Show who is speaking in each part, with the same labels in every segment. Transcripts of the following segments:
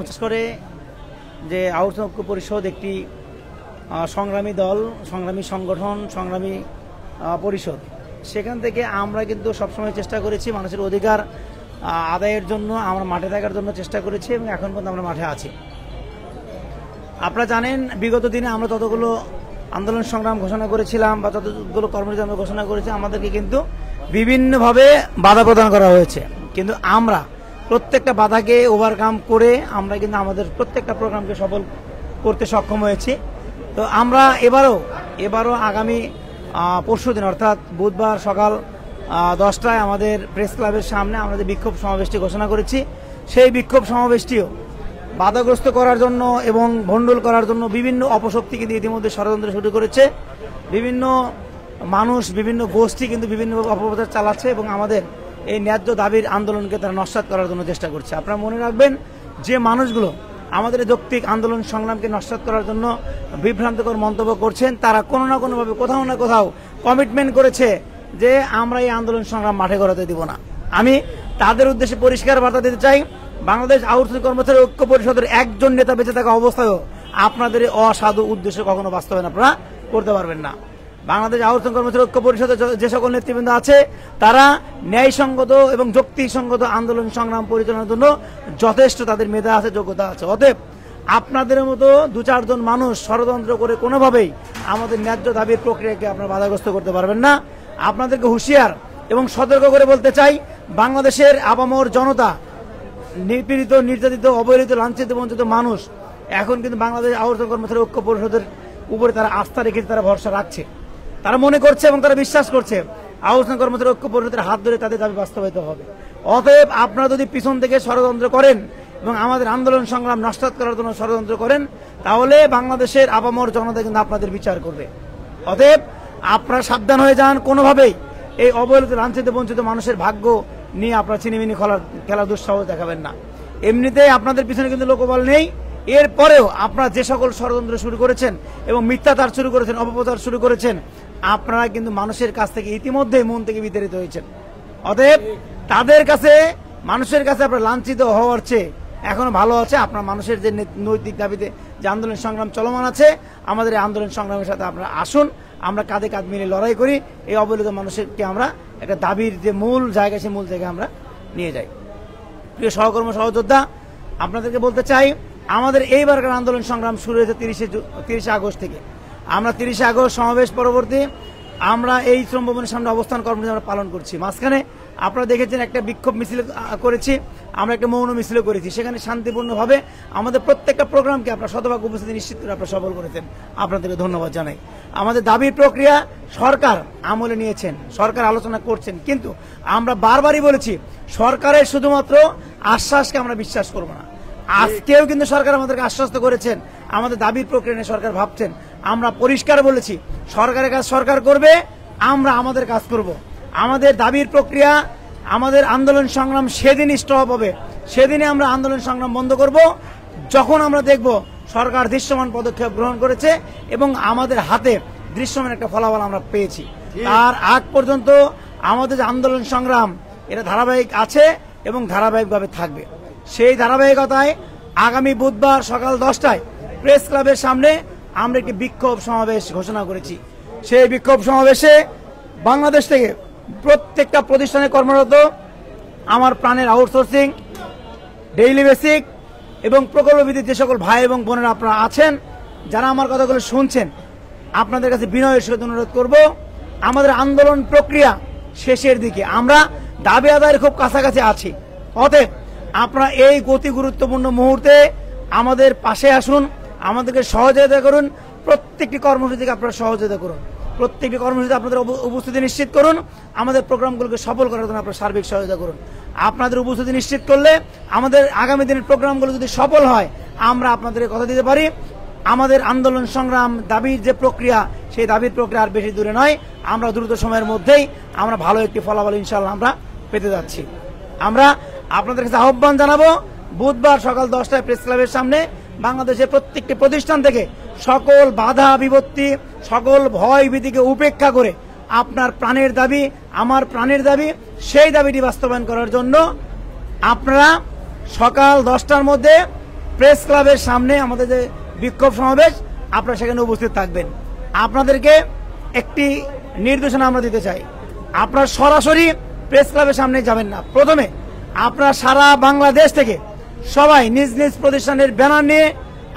Speaker 1: বিশেষ করে যে আউটসোর্স ঐক্য পরিষদ একটি সংগ্রামী দল, সংগ্রামী সংগঠন, সংগ্রামী পরিষদ, সেখান থেকে আমরা কিন্তু সবসময় চেষ্টা করেছি মানুষের অধিকার আদায়ের জন্য। আমরা মাঠে থাকার জন্য চেষ্টা করেছি এবং এখন পর্যন্ত আমরা মাঠে আছি। আপনারা জানেন বিগত দিনে আমরা ততগুলো আন্দোলন সংগ্রাম ঘোষণা করেছিলাম বা ততগুলো কর্মসূচি আমরা ঘোষণা করেছি, আমাদেরকে কিন্তু বিভিন্নভাবে বাধা প্রদান করা হয়েছে, কিন্তু আমরা প্রত্যেকটা বাধাকে ওভারকাম করে আমরা কিন্তু আমাদের প্রত্যেকটা প্রোগ্রামকে সফল করতে সক্ষম হয়েছি। তো আমরা এবারও আগামী পরশুদিন অর্থাৎ বুধবার সকাল 10টায় আমাদের প্রেস ক্লাবের সামনে আমাদের বিক্ষোভ সমাবেশটি ঘোষণা করেছি। সেই বিক্ষোভ সমাবেশটিও বাধাগ্রস্ত করার জন্য এবং ভণ্ডুল করার জন্য বিভিন্ন অপশক্তি কিন্তু ইতিমধ্যে ষড়যন্ত্র শুরু করেছে। বিভিন্ন মানুষ, বিভিন্ন গোষ্ঠী কিন্তু বিভিন্ন অপপ্রচার চালাচ্ছে এবং আমাদের এই ন্যায্য দাবির আন্দোলনকে তারা নস্যাৎ করার জন্য চেষ্টা করছে। আপনারা মনে রাখবেন, যে মানুষগুলো আমাদের যৌক্তিক আন্দোলন সংগ্রামকে নস্যাৎ করার জন্য বিভ্রান্তকর মন্তব্য করছেন, তারা কোনো না কোনোভাবে কোথাও না কোথাও কমিটমেন্ট করেছে যে আমরা এই আন্দোলন সংগ্রাম মাঠে গড়াতে দিব না। আমি তাদের উদ্দেশ্যে পরিষ্কার বার্তা দিতে চাই, বাংলাদেশ আউটসোর্সিং কর্মচারী ঐক্য পরিষদের একজন নেতা বেঁচে থাকা অবস্থায়ও আপনাদের অসাধু উদ্দেশ্য কখনো বাস্তবায়ন আপনারা করতে পারবেন না। বাংলাদেশ আউটসোর্সিং কর্মচারী ঐক্য পরিষদের যে সকল নেতৃবৃন্দ আছে তারা ন্যায়সঙ্গত এবং যুক্তিসঙ্গত আন্দোলন সংগ্রাম পরিচালনার জন্য যথেষ্ট তাদের মেধা আছে, যোগ্যতা আছে। অতএব আপনাদের মতো 2-4 জন মানুষ ষড়যন্ত্র করে কোনোভাবেই আমাদের ন্যায্য দাবির প্রক্রিয়াকে আপনারা বাধাগ্রস্ত করতে পারবেন না। আপনাদেরকে হুঁশিয়ার এবং সতর্ক করে বলতে চাই, বাংলাদেশের আপামর জনতা, নিপীড়িত, নির্যাতিত, অবহেলিত, লাঞ্ছিত, বঞ্চিত মানুষ এখন কিন্তু বাংলাদেশ আউটসোর্সিং কর্মচারী ঐক্য পরিষদের উপরে তারা আস্থা রেখেছে, তারা ভরসা রাখছে, তারা মনে করছে এবং তারা বিশ্বাস করছে আউটসোর্সিং কর্মচারী ঐক্য পরিষদের হাত ধরে তাদের দাবি বাস্তবায়িত হবে। অতএব আপনারা যদি পিছন থেকে ষড়যন্ত্র করেন এবং আমাদের আন্দোলন সংগ্রাম নস্যাৎ করার জন্য ষড়যন্ত্র করেন, তাহলে বাংলাদেশের আপামর জনতা কিন্তু আপনাদের বিচার করবে। অতএব আপনারা সাবধান হয়ে যান, কোনোভাবেই এই অবহেলিত, লাঞ্ছিত, বঞ্চিত মানুষের ভাগ্য নিয়ে আপনারা চিনিমিনি খেলার দুঃসাহস দেখাবেন না। এমনিতেই আপনাদের পিছনে কিন্তু লোকবল নেই, এরপরেও আপনারা যে সকল ষড়যন্ত্র শুরু করেছেন এবং মিথ্যাচার শুরু করেছেন, অপপ্রচার শুরু করেছেন, আপনারা কিন্তু মানুষের কাছ থেকে ইতিমধ্যে মন থেকে বিতাড়িত হয়েছেন। অতএব তাদের কাছে, মানুষের কাছে আপনারা লাঞ্ছিত হওয়ার চেয়ে এখনো ভালো আছে আপনার মানুষের যে নৈতিক দাবিতে যে আন্দোলন সংগ্রাম চলমান আছে, আমাদের এই আন্দোলন সংগ্রামের সাথে আপনারা আসুন, আমরা কাঁধে কাঁধ মিলে লড়াই করি, এই অবহেলিত মানুষকে আমরা একটা দাবির যে মূল জায়গা, সেই মূল জায়গায় আমরা নিয়ে যাই। প্রিয় সহকর্মী, সহযোদ্ধা, আপনাদেরকে বলতে চাই, আমাদের এইবারকার আন্দোলন সংগ্রাম শুরু হয়েছে 30 আগস্ট থেকে। আমরা 30 আগস্ট সমাবেশ পরবর্তী আমরা এই শ্রম ভবনের সামনে অবস্থান কর্মসূচি আমরা পালন করছি। মাঝখানে আপনারা দেখেছেন একটা বিক্ষোভ মিছিল করেছি, আমরা একটা মৌন মিছিল করেছি, সেখানে শান্তিপূর্ণভাবে আমাদের প্রত্যেকটা প্রোগ্রামকে আপনারা শতভাগ উপস্থিতি নিশ্চিত করে আপনারা সফল করেছেন, আপনাদেরকে ধন্যবাদ জানাই। আমাদের দাবির প্রক্রিয়া সরকার আমলে নিয়েছেন, সরকার আলোচনা করছেন, কিন্তু আমরা বারবারই বলেছি সরকারের শুধুমাত্র আশ্বাসকে আমরা বিশ্বাস করব না। আজকেও কিন্তু সরকার আমাদেরকে আশ্বস্ত করেছেন, আমাদের দাবির প্রক্রিয়া নিয়ে সরকার ভাবছেন। আমরা পরিষ্কার বলেছি সরকারের কাজ সরকার করবে, আমরা আমাদের কাজ করব। আমাদের দাবির প্রক্রিয়া, আমাদের আন্দোলন সংগ্রাম সেদিনই স্টপ হবে, সেদিনই আমরা আন্দোলন সংগ্রাম বন্ধ করব যখন আমরা দেখব সরকার দৃশ্যমান পদক্ষেপ গ্রহণ করেছে এবং আমাদের হাতে দৃশ্যমান একটা ফলাফল আমরা পেয়েছি। তার আগ পর্যন্ত আমাদের যে আন্দোলন সংগ্রাম এটা ধারাবাহিক আছে এবং ধারাবাহিকভাবে থাকবে। সেই ধারাবাহিকতায় আগামী বুধবার সকাল 10টায় প্রেস ক্লাবের সামনে আমরা একটি বিক্ষোভ সমাবেশ ঘোষণা করেছি। সেই বিক্ষোভ সমাবেশে বাংলাদেশ থেকে প্রত্যেকটা প্রতিষ্ঠানে কর্মরত আমার প্রাণের আউটসোর্সিং, ডেইলি বেসিক এবং প্রকল্পভিত্তিক যে সকল ভাই এবং বোনেরা আপনারা আছেন, যারা আমার কথাগুলো শুনছেন, আপনাদের কাছে বিনয়ের সাথে অনুরোধ করব, আমাদের আন্দোলন প্রক্রিয়া শেষের দিকে, আমরা দাবি আদায়ের খুব কাছাকাছি আছি। অতএব আপনারা এই গতি গুরুত্বপূর্ণ মুহূর্তে আমাদের পাশে আসুন, আমাদেরকে সহযোগিতা করুন, প্রত্যেকটি কর্মসূচিকে আপনারা সহযোগিতা করুন, প্রত্যেকটি কর্মসূচিতে আপনাদের উপস্থিতি নিশ্চিত করুন, আমাদের প্রোগ্রামগুলোকে সফল করার জন্য আপনারা সার্বিক সহায়তা করুন। আপনাদের উপস্থিতি নিশ্চিত করলে আমাদের আগামী দিনের প্রোগ্রামগুলো যদি সফল হয়, আমরা আপনাদের কথা দিতে পারি আমাদের আন্দোলন সংগ্রাম দাবির যে প্রক্রিয়া, সেই দাবির প্রক্রিয়া আর বেশি দূরে নয়, আমরা দ্রুত সময়ের মধ্যেই আমরা ভালো একটি ফলাফল ইনশাআল্লাহ আমরা পেতে যাচ্ছি। আমরা আপনাদের কাছে আহ্বান জানাবো, বুধবার সকাল 10টায় প্রেস ক্লাবের সামনে বাংলাদেশের প্রত্যেকটি প্রতিষ্ঠান থেকে সকল বাধা বিপত্তি, সকল ভয় ভীতিকে উপেক্ষা করে আপনার প্রাণের দাবি, আমার প্রাণের দাবি, সেই দাবিটি বাস্তবায়ন করার জন্য আপনারা সকাল 10টার মধ্যে প্রেস ক্লাবের সামনে আমাদের যে বিক্ষোভ সমাবেশ, আপনারা সেখানে উপস্থিত থাকবেন। আপনাদেরকে একটি নির্দেশনা আমরা দিতে চাই, আপনারা সরাসরি প্রেস ক্লাবের সামনে যাবেন না। প্রথমে আপনারা সারা বাংলাদেশ থেকে সবাই নিজ নিজ প্রতিষ্ঠানের ব্যানার নিয়ে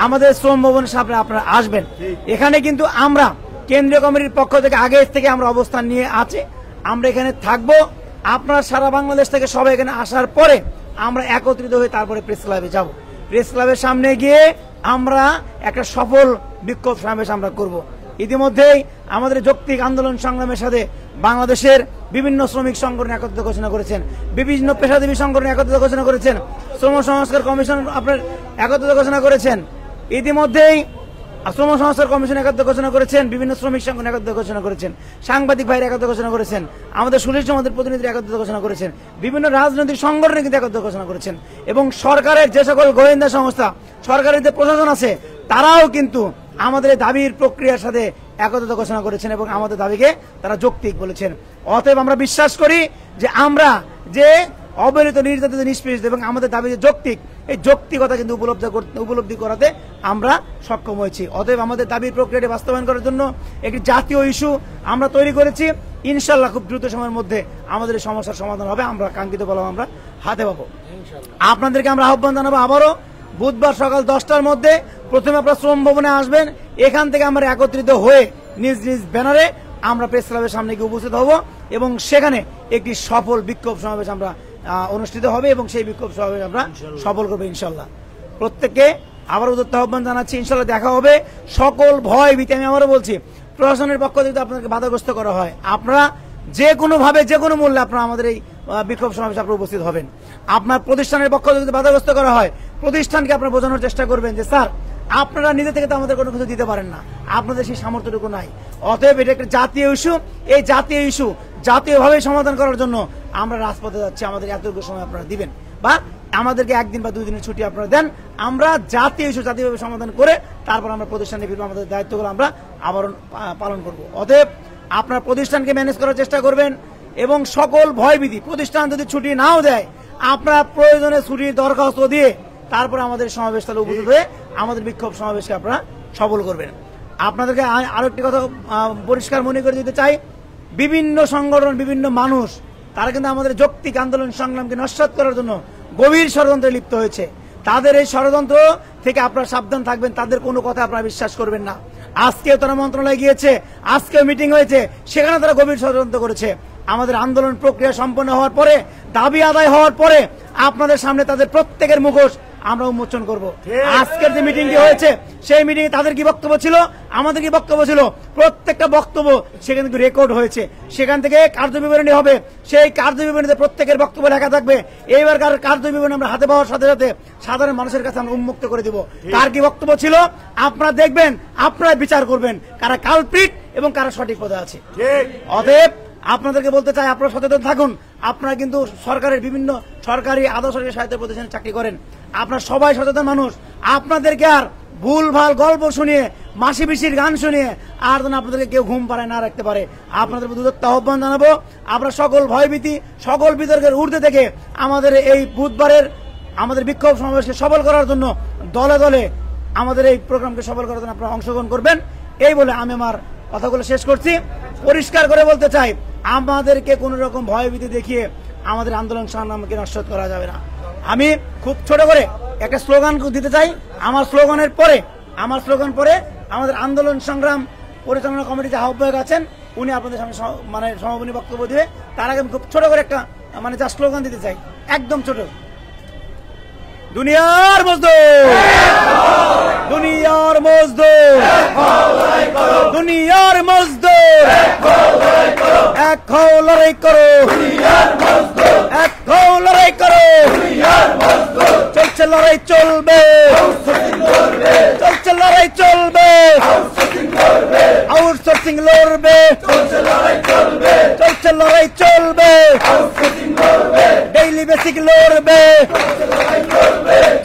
Speaker 1: আমাদের শ্রম ভবনের সামনে আপনারা আসবেন। এখানে কিন্তু আমরা কেন্দ্রীয় কমিটির পক্ষ থেকে আগে থেকে আমরা অবস্থান নিয়ে আছি, আমরা এখানে থাকবো। আপনারা সারা বাংলাদেশ থেকে সবাই এখানে আসার পরে আমরা একত্রিত হয়ে তারপরে প্রেস ক্লাবে যাব। প্রেস ক্লাবের সামনে গিয়ে আমরা একটা সফল বিক্ষোভ সমাবেশ আমরা করব। ইতিমধ্যেই আমাদের যৌক্তিক আন্দোলন সংগ্রামের সাথে বাংলাদেশের বিভিন্ন শ্রমিক সংগঠন একত্রিত ঘোষণা করেছেন, বিভিন্ন পেশাজীবী সংগঠন একত্রিত ঘোষণা করেছেন, শ্রম সংস্কার কমিশন আপনার একত্রিত ঘোষণা করেছেন, ইতিমধ্যেই শ্রম সংস্কার কমিশন একত্রিত ঘোষণা করেছেন, বিভিন্ন শ্রমিক সংগঠন একত্রিত ঘোষণা করেছেন, সাংবাদিক ভাইরা একত্রিত ঘোষণা করেছেন, আমাদের সুশীল সমাজের প্রতিনিধিরা একত্রিত ঘোষণা করেছেন, বিভিন্ন রাজনৈতিক সংগঠন কিন্তু একত্রিত ঘোষণা করেছেন, এবং সরকারের যে সকল গোয়েন্দা সংস্থা, সরকারের যে প্রশাসন আছে, তারাও কিন্তু আমাদের দাবির প্রক্রিয়ার সাথে একত্রিত ঘোষণা করেছেন এবং আমাদের দাবিকে তারা যৌক্তিক বলেছেন। অতএব আমরা বিশ্বাস করি যে আমরা যে অবহেলিত, নির্যাতিত, নিষ্পেষিত এবং আমাদের দাবি যে যৌক্তিক, এই যৌক্তিকতা কিন্তু উপলব্ধি করাতে আমরা সক্ষম হয়েছি। অতএব আমাদের দাবির প্রক্রিয়াটি বাস্তবায়ন করার জন্য একটি জাতীয় ইস্যু আমরা তৈরি করেছি। ইনশাল্লাহ খুব দ্রুত সময়ের মধ্যে আমাদের এই সমস্যার সমাধান হবে, আমরা কাঙ্ক্ষিত ফল আমরা হাতে পাবো। আপনাদেরকে আমরা আহ্বান জানাবো, আবারও বুধবার সকাল 10টার মধ্যে প্রথমে আপনারা শ্রম ভবনে আসবেন। এখান থেকে আমরা একত্রিত হয়ে নিজ নিজ ব্যানারে আমরা প্রেস ক্লাবের সামনে গিয়ে উপস্থিত হব এবং সেখানে একটি সফল বিক্ষোভ সমাবেশ আমরা অনুষ্ঠিত হবে এবং সেই বিক্ষোভ সমাবেশ আমরা সফল করবো ইনশাল্লাহ। প্রত্যেককে আবার উদ্যত আহ্বান জানাচ্ছি, ইনশাল্লাহ দেখা হবে। সকল ভয় ভীতি, আমি আবারও বলছি, প্রশাসনের পক্ষ থেকে আপনাকে বাধাগ্রস্ত করা হয়, আপনারা যে কোনো ভাবে যে কোনো মূল্যে আপনারা আমাদের এই বিক্ষোভ সমাবেশে আপনারা উপস্থিত হবেন। আপনার প্রতিষ্ঠানের পক্ষ থেকে বাধাগ্রস্ত করা হয়, প্রতিষ্ঠানকে আপনারা বোঝানোর চেষ্টা করবেন যে স্যার আপনারা নিজে থেকে তো আমাদের কোনো কিছু দিতে পারেন না, আপনাদের সেই সামর্থ্যটুকু নাই। অতএব এটা একটা জাতীয় ইস্যু, এই জাতীয় ইস্যু জাতীয়ভাবে সমাধান করার জন্য আমরা রাজপথে যাচ্ছি। আমাদের এতটুকু সময় আপনারা দিবেন বা আমাদেরকে 1 দিন বা 2 দিনের ছুটি আপনারা দেন, আমরা জাতীয় ইস্যু জাতীয়ভাবে সমাধান করে তারপর আমরা প্রতিষ্ঠানে ফিরবো, আমাদের দায়িত্বগুলো আমরা আবার পালন করব। অতএব আপনার প্রতিষ্ঠানকে ম্যানেজ করার চেষ্টা করবেন এবং সকল ভয়ভীতি, প্রতিষ্ঠান যদি ছুটি নাও দেয় আপনারা প্রয়োজনে ছুটির দরখাস্ত দিয়ে তারপর আমাদের সমাবেশ তাহলে উপস্থিত হয়ে আমাদের বিক্ষোভ সমাবেশকে আপনারা সফল করবেন। আপনাদেরকে আরো একটি কথা পরিষ্কার মনে করে দিতে চাই, বিভিন্ন সংগঠন, বিভিন্ন মানুষ তারা কিন্তু আমাদের যৌক্তিক আন্দোলন সংগ্রামকে নস্যাৎ করার জন্য গভীর ষড়যন্ত্রে লিপ্ত হয়েছে। তাদের এই ষড়যন্ত্র থেকে আপনারা সাবধান থাকবেন, তাদের কোনো কথা আপনারা বিশ্বাস করবেন না। আজকেও তারা মন্ত্রণালয়ে গিয়েছে, আজকেও মিটিং হয়েছে, সেখানে তারা গভীর ষড়যন্ত্র করেছে। আমাদের আন্দোলন প্রক্রিয়া সম্পন্ন হওয়ার পরে, দাবি আদায় হওয়ার পরে আপনাদের সামনে তাদের প্রত্যেকের মুখোশ আমরা উন্মোচন করব। আজকের যে মিটিংটি হয়েছে সেই মিটিংয়ে তাদের কি বক্তব্য ছিল, আমাদের কি বক্তব্য ছিল, প্রত্যেকটা বক্তব্য সেখানে কিন্তু রেকর্ড হয়েছে। সেখান থেকে কার্যবিবরণী হবে, সেই কার্যবিবরণীতে প্রত্যেকের বক্তব্য লেখা থাকবে। এইবারকার কার্যবিবরণী আমরা হাতে পাওয়ার সাথে সাথে সাধারণ মানুষের কাছে আমরা উন্মুক্ত করে দিব। কার কি বক্তব্য ছিল আপনারা দেখবেন, আপনারা বিচার করবেন কারা কালপ্রিট এবং কারা সঠিক পথে আছে। অতএব আপনাদেরকে বলতে চাই, আপনারা সচেতন থাকুন। আপনারা কিন্তু সরকারের বিভিন্ন সরকারি আধা সরকারি সাহিত্য প্রতিষ্ঠানে চাকরি করেন, আপনারা সবাই সচেতন মানুষ। আপনাদেরকে আর ভুল ভাল গল্প শুনিয়ে, মাসি পিসির গান শুনিয়ে আর যেন আপনাদেরকে কেউ ঘুম পাড়ায় না রাখতে পারে। আপনাদের উদ্যত আহ্বান জানাবো, আপনারা সকল ভয়ভীতি, সকল বিতর্কের ঊর্ধ্বে থেকে আমাদের এই বুধবারের আমাদের বিক্ষোভ সমাবেশকে সফল করার জন্য দলে দলে আমাদের এই প্রোগ্রামকে সফল করার জন্য আপনারা অংশগ্রহণ করবেন। এই বলে আমি আমার কথাগুলো শেষ করছি। পরিষ্কার করে বলতে চাই, আমাদেরকে কোন রকম ভয়ভীতি দেখিয়ে আমাদের আন্দোলন সংগ্রামকে নস্যাৎ করা যাবে না। আমি খুব ছোট করে একটা স্লোগান দিতে চাই। আমার স্লোগান পরে আমাদের আন্দোলন সংগ্রাম পরিচালনা কমিটির যে আহ্বায়ক আছেন উনি আপনাদের সামনে মানে সমাপনী বক্তব্য দিবে। তার আগে আমি খুব ছোট করে একটা যা স্লোগান দিতে চাই, একদম ছোট। দুনিয়ার মজদুর, দুনিয়ার মজদুর, দুনিয়ার মজদুর, এক হও লড়াই করো, এক হও লড়াই করো, চলছে লড়াই চলবে, চলছে লড়াই চলবে, আউটসোর্সিং লড়বে, চলছে লড়াই চলবে, ডেইলি বেসিক লড়বে,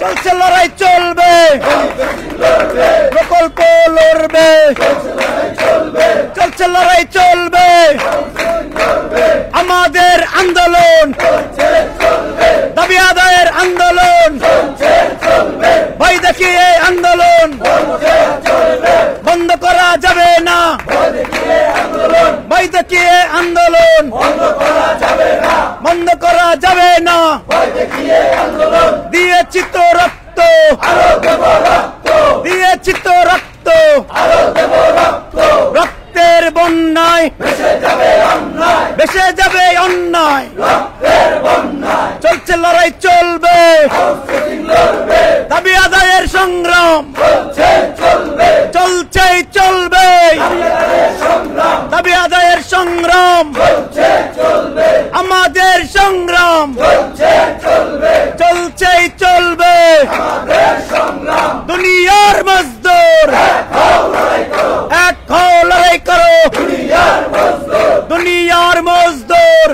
Speaker 1: চলছে লড়াই চলবে, প্রকল্প লড়বে, চলছে লড়াই চলবে, আমাদের আন্দোলন, দাবি আদায়ের আন্দোলন, ভাইদের দেখিয়ে আন্দোলন বন্ধ করা যাবে না, ভয় দেখিয়ে আন্দোলন বন্ধ করা যাবে না, দিয়েছি তো রক্ত, দিয়েছি তো রক্ত, রক্তের বন্যায় ভেসে যাবে অন্যায়, চলছে লড়াই চলবে, দাবি আদায়ের সংগ্রাম চলছেই চলবে, দাবি আদায়ের সংগ্রাম আমাদের সংগ্রাম চলছেই চলবে, দুনিয়ার মজদুর এক হও লড়াই করো, দুনিয়ার মজদুর।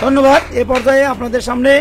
Speaker 1: ধন্যবাদ। এ পর্যায়ে আপনাদের সামনে